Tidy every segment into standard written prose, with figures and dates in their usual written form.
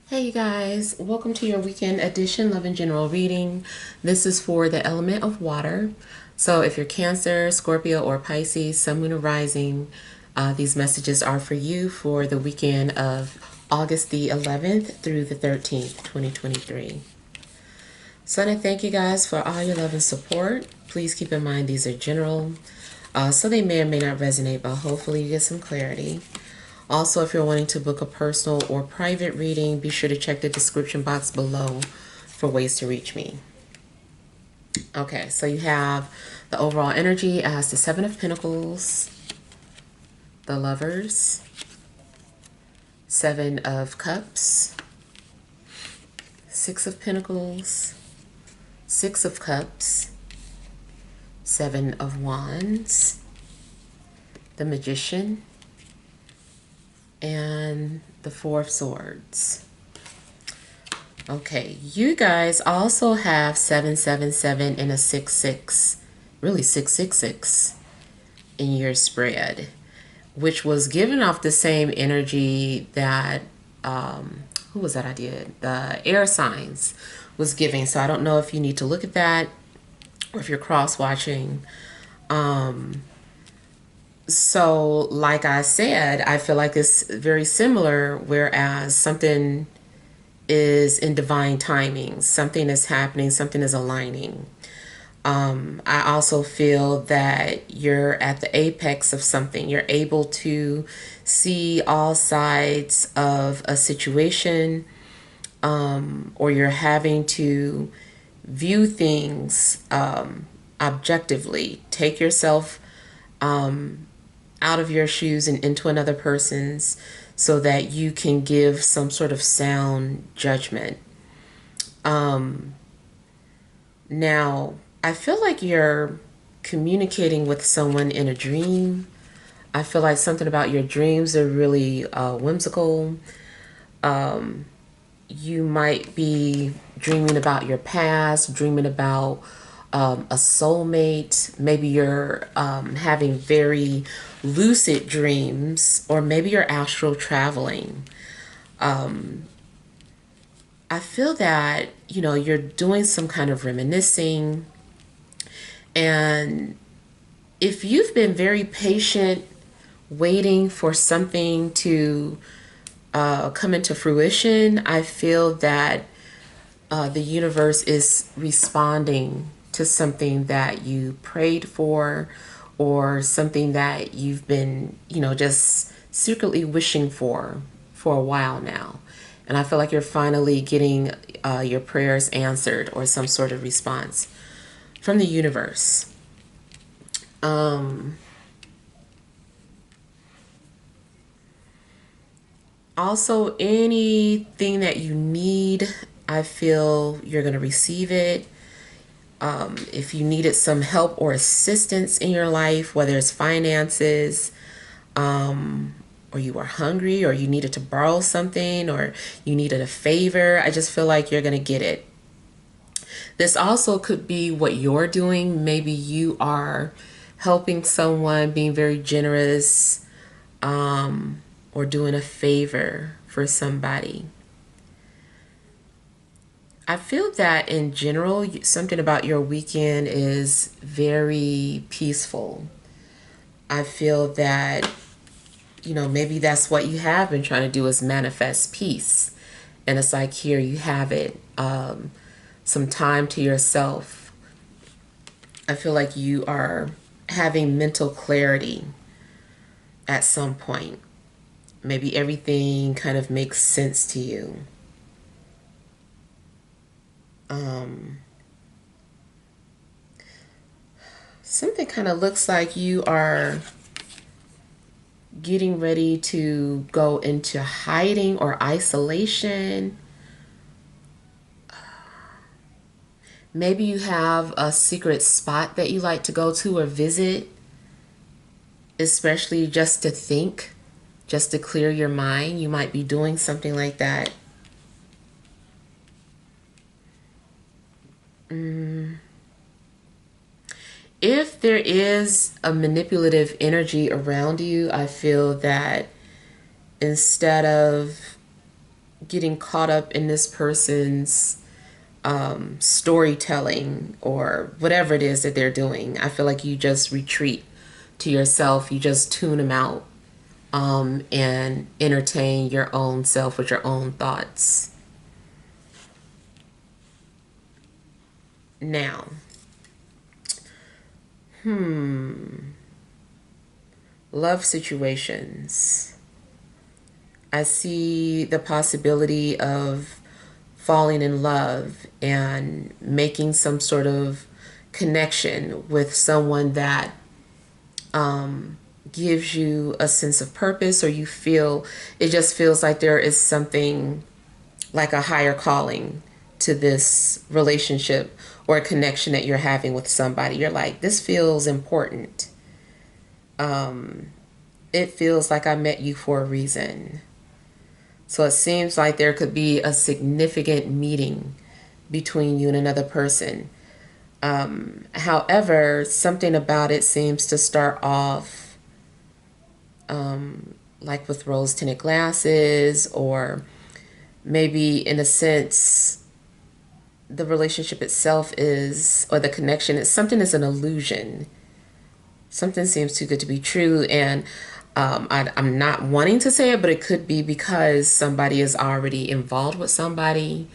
Hey you guys, welcome to your weekend edition Love and General reading. This is for the element of water. So if you're Cancer, Scorpio, or Pisces, Sun, Moon, or Rising, these messages are for you for the weekend of August the 11th through the 13th, 2023. So I thank you guys for all your love and support. Please keep in mind these are general, so they may or may not resonate, but hopefully you get some clarity. Also, if you're wanting to book a personal or private reading, be sure to check the description box below for ways to reach me. Okay, so you have the overall energy as the Seven of Pentacles, the Lovers, Seven of Cups, Six of Pentacles, Six of Cups, Seven of Wands, the Magician, and the Four of Swords. Okay, you guys also have 777 and a 66, really 666 in your spread, which was given off the same energy that, who was that I did? The air signs was giving. So I don't know if you need to look at that or if you're cross-watching. So like I said, I feel like it's very similar, whereas something is in divine timing, something is happening, something is aligning. I also feel that you're at the apex of something. You're able to see all sides of a situation, or you're having to view things objectively. Take yourself out of your shoes and into another person's so that you can give some sort of sound judgment. Now, I feel like you're communicating with someone in a dream. I feel like something about your dreams are really whimsical. You might be dreaming about your past, dreaming about a soulmate. Maybe you're having very lucid dreams, or maybe you're astral traveling. I feel that, you're doing some kind of reminiscing. And if you've been very patient, waiting for something to come into fruition, I feel that the universe is responding to something that you prayed for, or something that you've been, just secretly wishing for a while now. And I feel like you're finally getting your prayers answered, or some sort of response from the universe. Also, anything that you need, I feel you're going to receive it. If you needed some help or assistance in your life, whether it's finances, or you were hungry, or you needed to borrow something, or you needed a favor, I just feel like you're going to get it. This also could be what you're doing. Maybe you are helping someone, being very generous, or doing a favor for somebody. I feel that in general, something about your weekend is very peaceful. I feel that, maybe that's what you have been trying to do, is manifest peace. And it's like, here you have it. Some time to yourself. I feel like you are having mental clarity at some point. Maybe everything kind of makes sense to you. Something kind of looks like you are getting ready to go into hiding or isolation. Maybe you have a secret spot that you like to go to or visit, especially just to think, just to clear your mind. You might be doing something like that. If there is a manipulative energy around you, I feel that instead of getting caught up in this person's storytelling or whatever it is that they're doing. I feel like you just retreat to yourself. You just tune them out, and entertain your own self with your own thoughts. Now, love situations. I see the possibility of falling in love and making some sort of connection with someone that gives you a sense of purpose, or you feel it just feels like there is something like a higher calling to this relationship or a connection that you're having with somebody. You're like, this feels important. It feels like I met you for a reason. So it seems like there could be a significant meeting between you and another person. However, something about it seems to start off like with rose tinted glasses, or maybe in a sense, the relationship itself is, or the connection is something is an illusion. Something seems too good to be true. And I'm not wanting to say it, but it could be because somebody is already involved with somebody.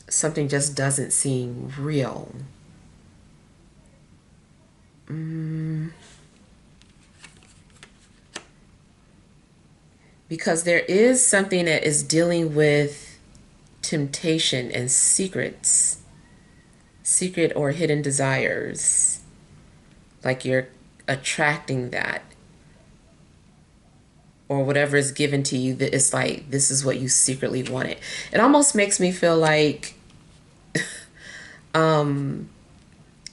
Something just doesn't seem real. Because there is something that is dealing with temptation and secrets, secret or hidden desires. Like you're attracting that, or whatever is given to you, that it's like this is what you secretly wanted. It almost makes me feel like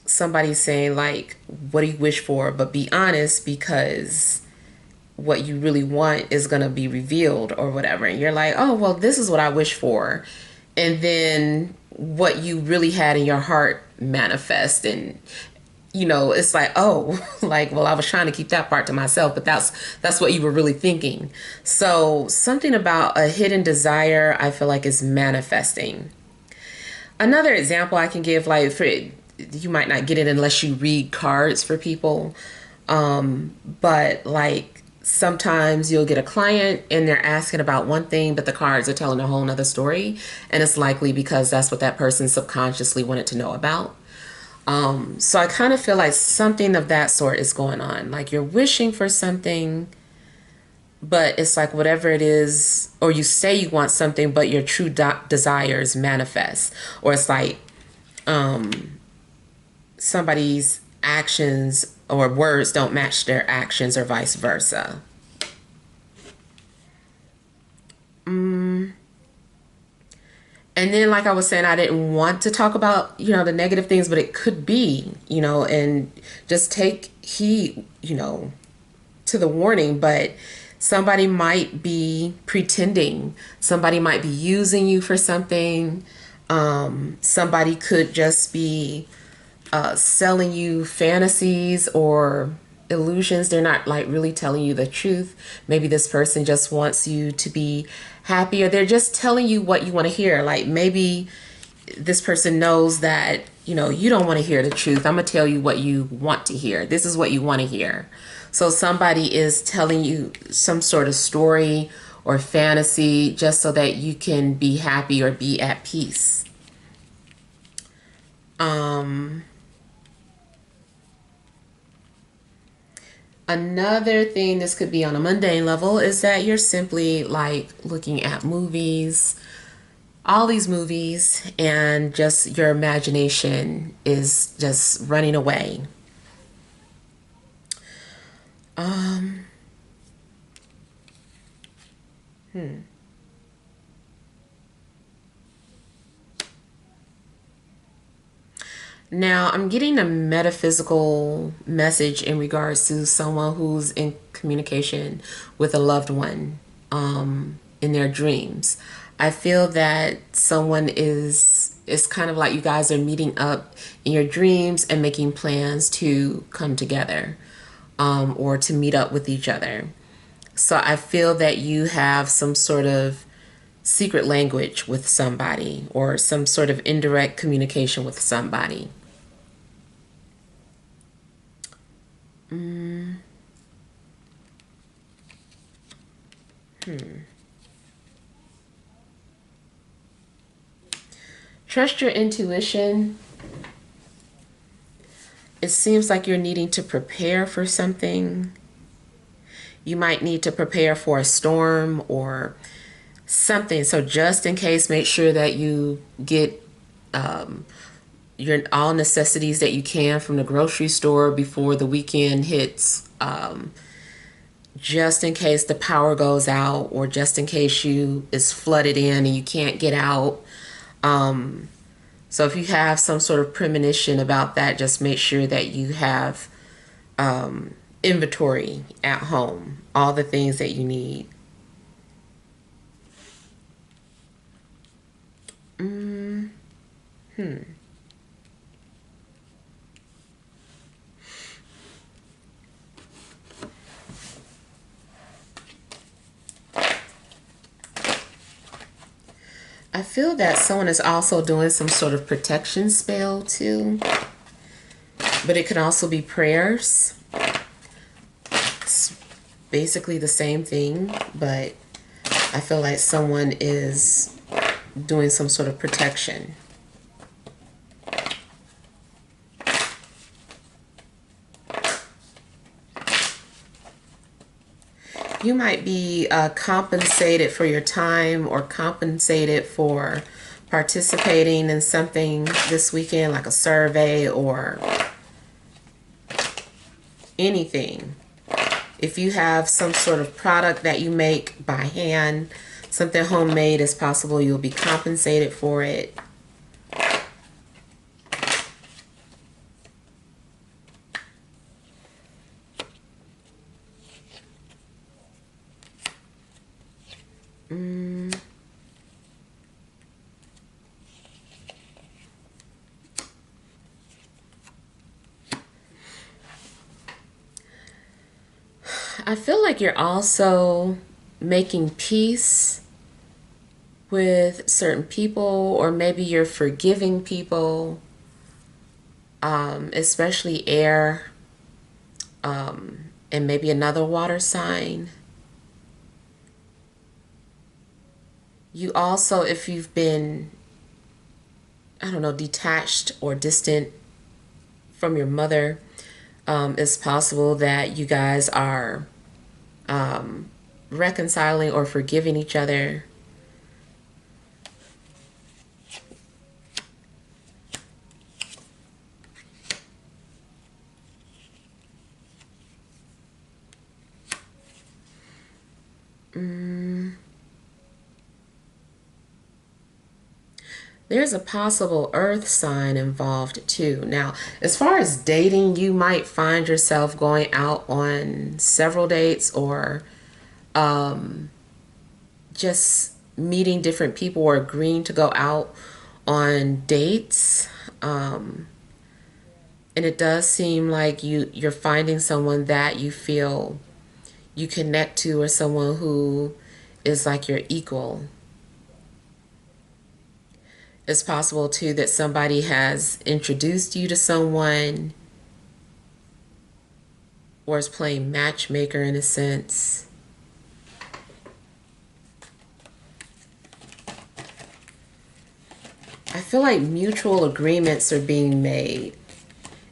somebody's saying like, what do you wish for? But be honest, because what you really want is going to be revealed or whatever. And you're like, oh, well, this is what I wish for. And then what you really had in your heart manifest. And, you know, it's like, oh, like, well, I was trying to keep that part to myself, but that's what you were really thinking. So something about a hidden desire, I feel like, is manifesting. Another example I can give, like, for you might not get it unless you read cards for people. But like, sometimes you'll get a client and they're asking about one thing, but the cards are telling a whole nother story. And it's likely because that's what that person subconsciously wanted to know about. So I kind of feel like something of that sort is going on. Like you're wishing for something, but it's like whatever it is, or you say you want something, but your true desires manifest. Or it's like somebody's actions or words don't match their actions, or vice versa. And then, like I was saying, I didn't want to talk about, the negative things, but it could be, and just take heed, to the warning. But somebody might be pretending, somebody might be using you for something. Somebody could just be selling you fantasies or illusions. They're not like really telling you the truth. Maybe this person just wants you to be happy, or they're just telling you what you want to hear. Like maybe this person knows that, you don't want to hear the truth. I'm going to tell you what you want to hear. This is what you want to hear. So somebody is telling you some sort of story or fantasy just so that you can be happy or be at peace. Another thing, this could be on a mundane level, is that you're simply like looking at movies, all these movies, and just your imagination is just running away. Now, I'm getting a metaphysical message in regards to someone who's in communication with a loved one in their dreams. I feel that someone it's kind of like you guys are meeting up in your dreams and making plans to come together, or to meet up with each other. So I feel that you have some sort of secret language with somebody or some sort of indirect communication with somebody. Trust your intuition. It seems like you're needing to prepare for something. You might need to prepare for a storm or something. So just in case, make sure that you get your all necessities that you can from the grocery store before the weekend hits. Just in case the power goes out, or just in case you is flooded in and you can't get out. So if you have some sort of premonition about that, just make sure that you have inventory at home, all the things that you need. I feel that someone is also doing some sort of protection spell too, but it can also be prayers. It's basically the same thing, but I feel like someone is doing some sort of protection. You might be compensated for your time or compensated for participating in something this weekend, like a survey or anything. If you have some sort of product that you make by hand, something homemade, it's possible you'll be compensated for it. I feel like you're also making peace with certain people, or maybe you're forgiving people, especially air, and maybe another water sign. You also, if you've been, I don't know, detached or distant from your mother, it's possible that you guys are reconciling or forgiving each other. There's a possible earth sign involved too. Now, as far as dating, you might find yourself going out on several dates, or just meeting different people or agreeing to go out on dates. And it does seem like you're finding someone that you feel you connect to, or someone who is like your equal. It's possible too that somebody has introduced you to someone, or is playing matchmaker in a sense. I feel like mutual agreements are being made,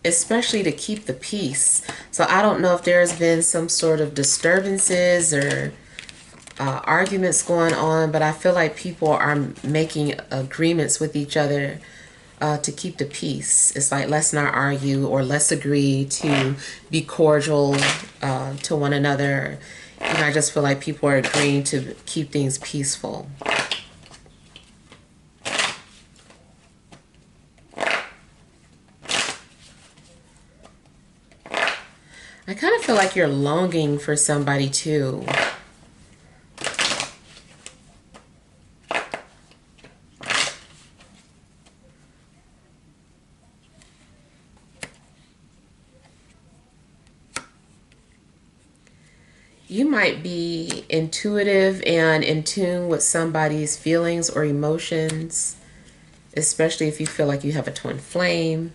especially to keep the peace. So I don't know if there's been some sort of disturbances or arguments going on, but I feel like people are making agreements with each other to keep the peace. It's like, let's not argue, or let's agree to be cordial to one another. And I just feel like people are agreeing to keep things peaceful. I kind of feel like you're longing for somebody too. You might be intuitive and in tune with somebody's feelings or emotions, especially if you feel like you have a twin flame.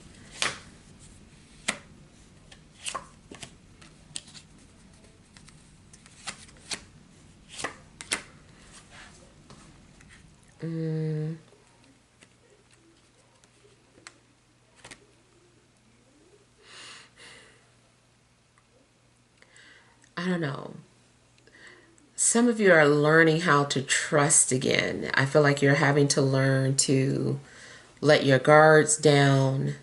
I don't know. Some of you are learning how to trust again. I feel like you're having to learn to let your guards down.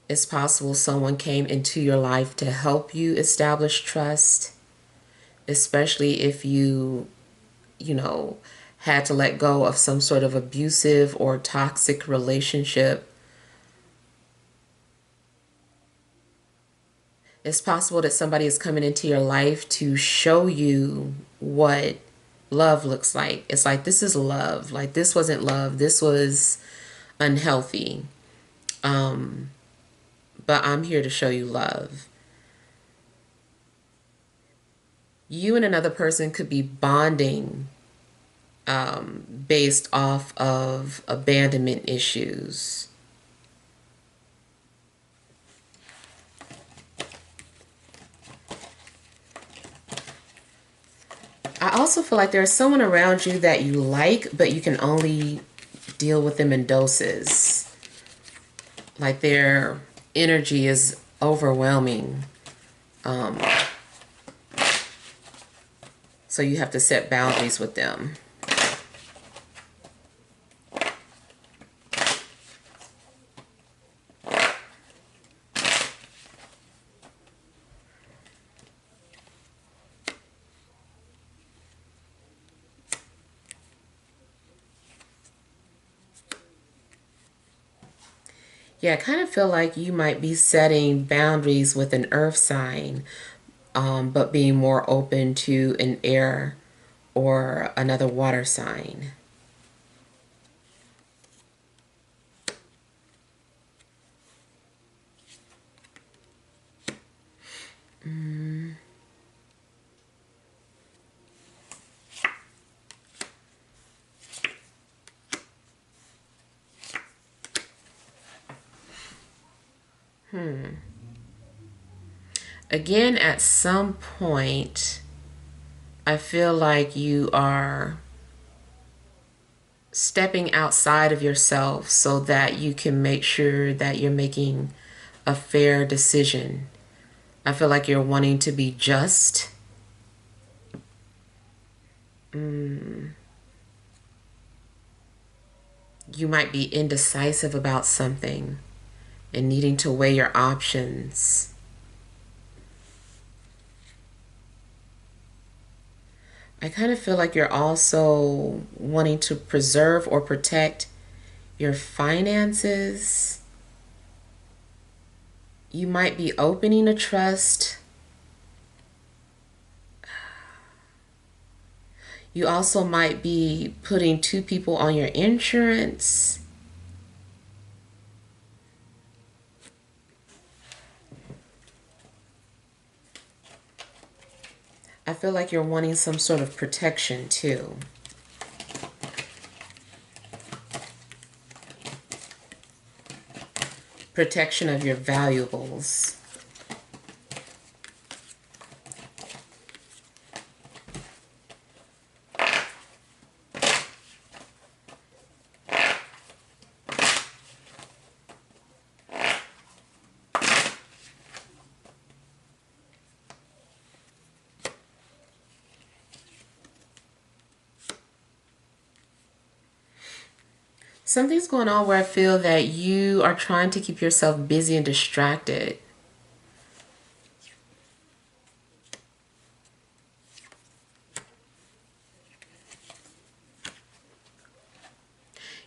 It's possible someone came into your life to help you establish trust, especially if you know, had to let go of some sort of abusive or toxic relationship. It's possible that somebody is coming into your life to show you what love looks like. It's like, this is love. Like, this wasn't love. This was unhealthy. But I'm here to show you love. You and another person could be bonding based off of abandonment issues. I also feel like there's someone around you that you like, but you can only deal with them in doses. Like, their energy is overwhelming. So you have to set boundaries with them. Yeah, I kind of feel like you might be setting boundaries with an earth sign, but being more open to an air or another water sign. Again, at some point, I feel like you are stepping outside of yourself so that you can make sure that you're making a fair decision. I feel like you're wanting to be just. You might be indecisive about something and needing to weigh your options. I kind of feel like you're also wanting to preserve or protect your finances. You might be opening a trust. You also might be putting two people on your insurance. I feel like you're wanting some sort of protection too. Protection of your valuables. Something's going on where I feel that you are trying to keep yourself busy and distracted.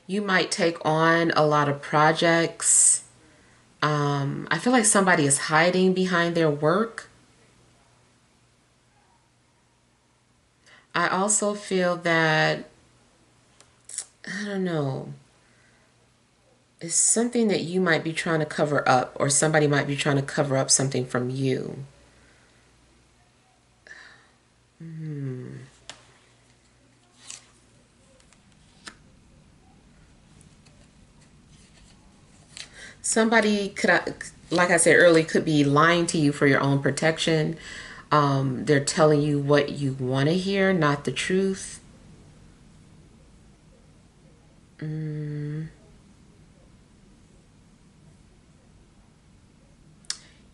You might take on a lot of projects. I feel like somebody is hiding behind their work. I also feel that, I don't know, it's something that you might be trying to cover up, or somebody might be trying to cover up something from you. Somebody could, like I said earlier, could be lying to you for your own protection. They're telling you what you want to hear, not the truth.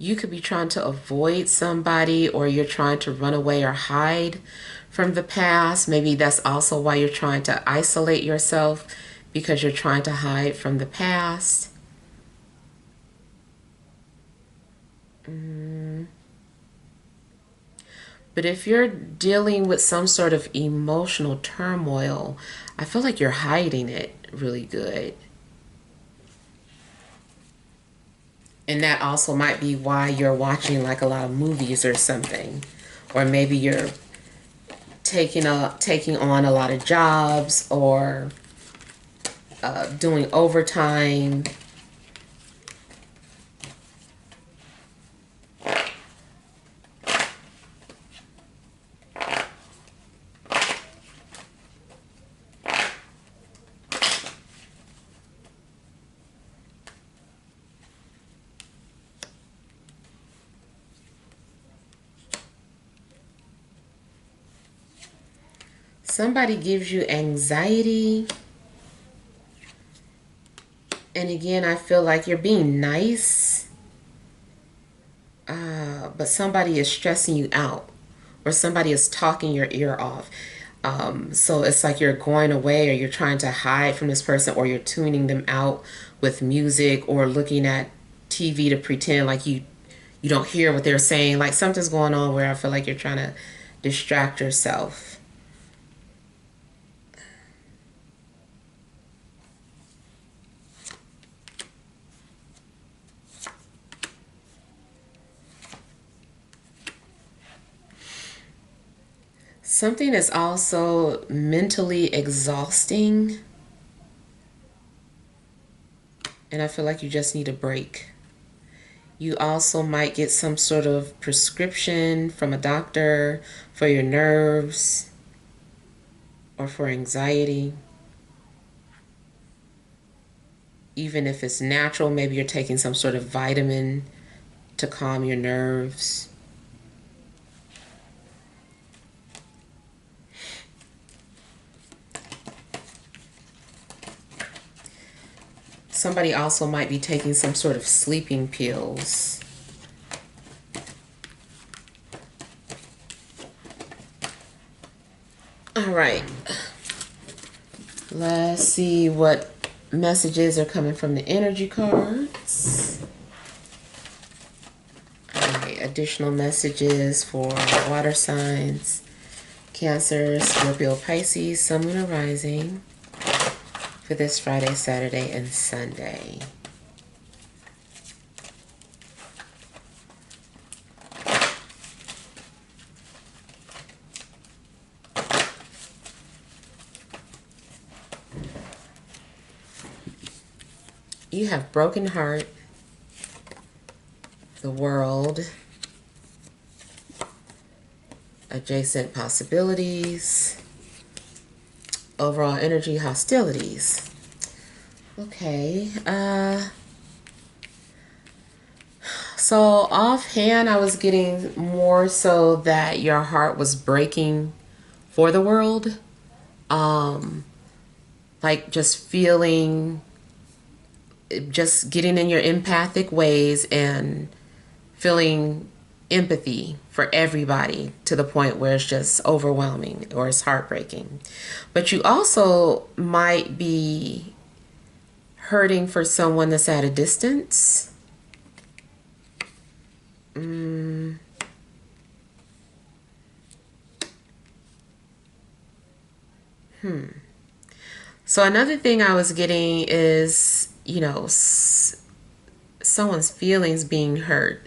You could be trying to avoid somebody, or you're trying to run away or hide from the past. Maybe that's also why you're trying to isolate yourself, because you're trying to hide from the past. But if you're dealing with some sort of emotional turmoil, I feel like you're hiding it really good. And that also might be why you're watching like a lot of movies or something. Or maybe you're taking on a lot of jobs, or doing overtime. Somebody gives you anxiety. And again, I feel like you're being nice, but somebody is stressing you out, or somebody is talking your ear off. So it's like you're going away, or you're trying to hide from this person, or you're tuning them out with music, or looking at TV to pretend like you don't hear what they're saying. Like something's going on where I feel like you're trying to distract yourself. Something is also mentally exhausting, and I feel like you just need a break. You also might get some sort of prescription from a doctor for your nerves or for anxiety. Even if it's natural, maybe you're taking some sort of vitamin to calm your nerves. Somebody also might be taking some sort of sleeping pills. All right. Let's see what messages are coming from the energy cards. All right. Additional messages for water signs: Cancer, Scorpio, Pisces, Sun, Moon, and Rising, for this Friday, Saturday, and Sunday. You have broken heart, the world, adjacent possibilities, overall energy, hostilities. Okay. So offhand, I was getting more so that your heart was breaking for the world. Like just feeling, just getting in your empathic ways and feeling empathy for everybody to the point where it's just overwhelming or it's heartbreaking. But you also might be hurting for someone that's at a distance. So another thing I was getting is, someone's feelings being hurt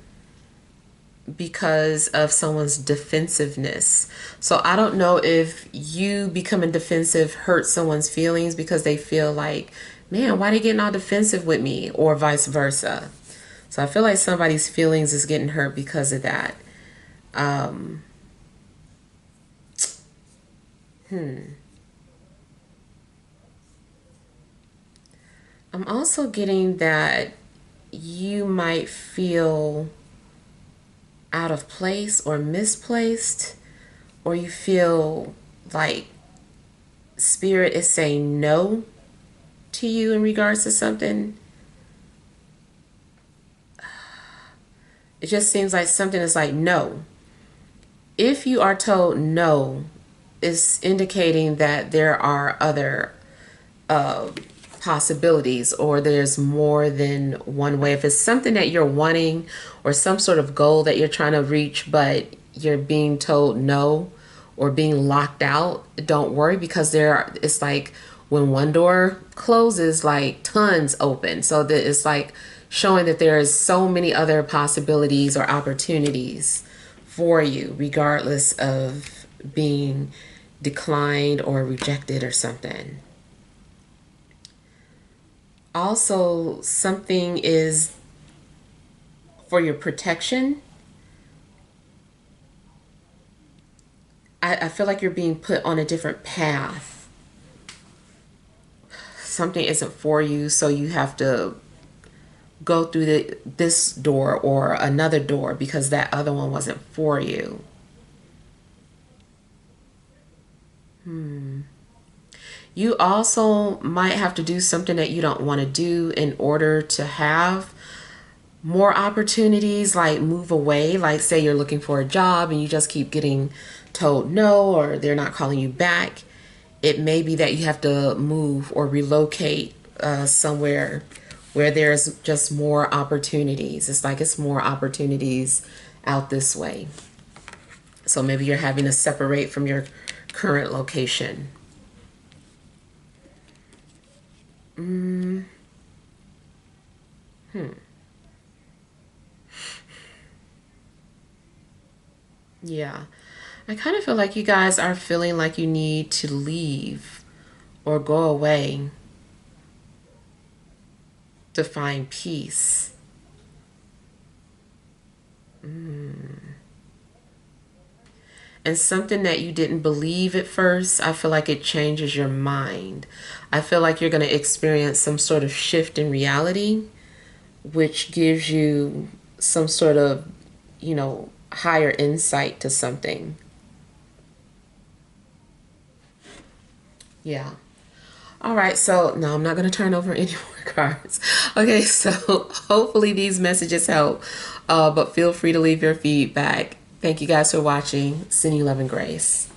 because of someone's defensiveness. So I don't know if you becoming defensive hurts someone's feelings because they feel like, man, why they getting all defensive with me, or vice versa. So I feel like somebody's feelings is getting hurt because of that. I'm also getting that you might feel out of place or misplaced, or you feel like spirit is saying no to you in regards to something. It just seems like something is like no. If you are told no, it's indicating that there are other possibilities, or there's more than one way. If it's something that you're wanting or some sort of goal that you're trying to reach, but you're being told no or being locked out, don't worry, because it's like when one door closes, like tons open. So that it's like showing that there is so many other possibilities or opportunities for you, regardless of being declined or rejected or something. Also, something is for your protection. I feel like you're being put on a different path. Something isn't for you, so you have to go through this door or another door because that other one wasn't for you. You also might have to do something that you don't want to do in order to have more opportunities, like move away. Like say you're looking for a job and you just keep getting told no, or they're not calling you back. It may be that you have to move or relocate somewhere where there's just more opportunities. It's like it's more opportunities out this way. So maybe you're having to separate from your current location. Yeah. I kind of feel like you guys are feeling like you need to leave or go away to find peace. And something that you didn't believe at first, I feel like it changes your mind. I feel like you're going to experience some sort of shift in reality, which gives you some sort of, higher insight to something. Yeah. All right, so no, I'm not going to turn over any more cards. Okay, so hopefully these messages help, but feel free to leave your feedback. Thank you guys for watching. Sending you love and grace.